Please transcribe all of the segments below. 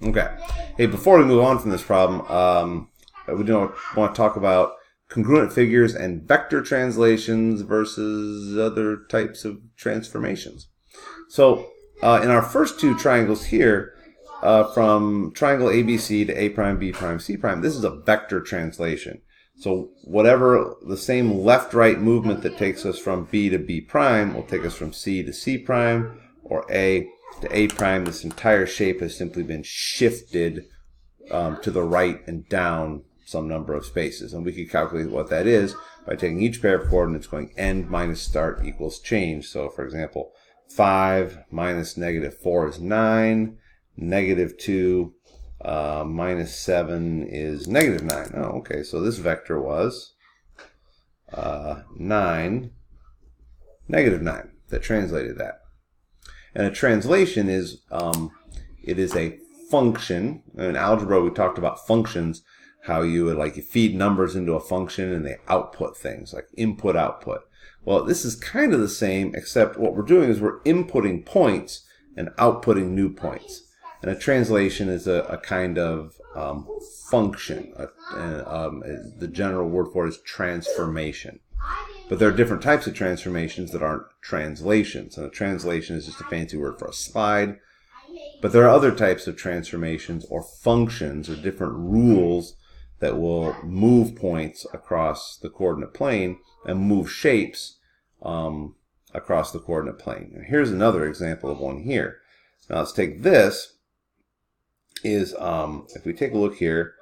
Okay. Hey, before we move on from this problem, we do want to talk about congruent figures and vector translations versus other types of transformations. So in our first two triangles here, from triangle ABC to A prime, B prime, C prime, this is a vector translation. So whatever the same left-right movement that takes us from B to B prime will take us from C to C prime, or A to A prime. This entire shape has simply been shifted to the right and down some number of spaces. And we can calculate what that is by taking each pair of coordinates, going end minus start equals change. So for example, 5 minus negative 4 is 9. Negative 2 minus 7 is negative 9. Oh, okay. So this vector was 9, negative 9. That translated that. And a translation is it is a function. In algebra, we talked about functions, how you would you feed numbers into a function and they output things like input output. Well, this is kind of the same, except what we're doing is we're inputting points and outputting new points. And a translation is a kind of function. The general word for it is transformation. But there are different types of transformations that aren't translations. And a translation is just a fancy word for a slide. But there are other types of transformations or functions or different rules that will move points across the coordinate plane and move shapes across the coordinate plane. And here's another example of one here. Now let's take this. If we take a look here,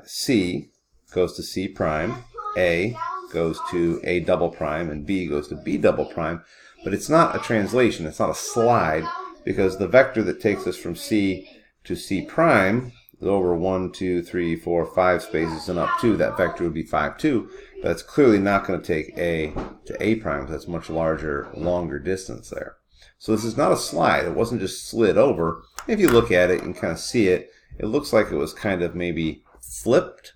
C goes to C prime, A goes to A double prime, and B goes to B double prime. But it's not a translation, it's not a slide, because the vector that takes us from C to C prime is over 1, 2, 3, 4, 5 spaces and up 2. That vector would be 5, 2. But it's clearly not going to take A to A prime, because that's much larger, longer distance there. So this is not a slide. It wasn't just slid over. If you look at it and kind of see it, it looks like it was kind of maybe flipped,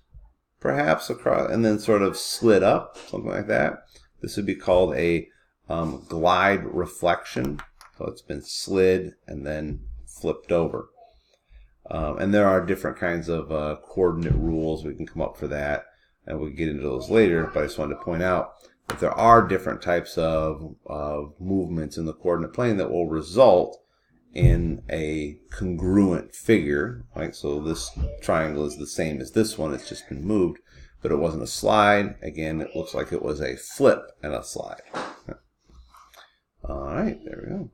perhaps, across, and then sort of slid up, something like that. This would be called a glide reflection. So it's been slid and then flipped over. And there are different kinds of coordinate rules. We can come up for that, and we'll get into those later. But I just wanted to point out that there are different types of movements in the coordinate plane that will result in a congruent figure. Right? So this triangle is the same as this one. It's just been moved, but it wasn't a slide. Again, it looks like it was a flip and a slide. All right, there we go.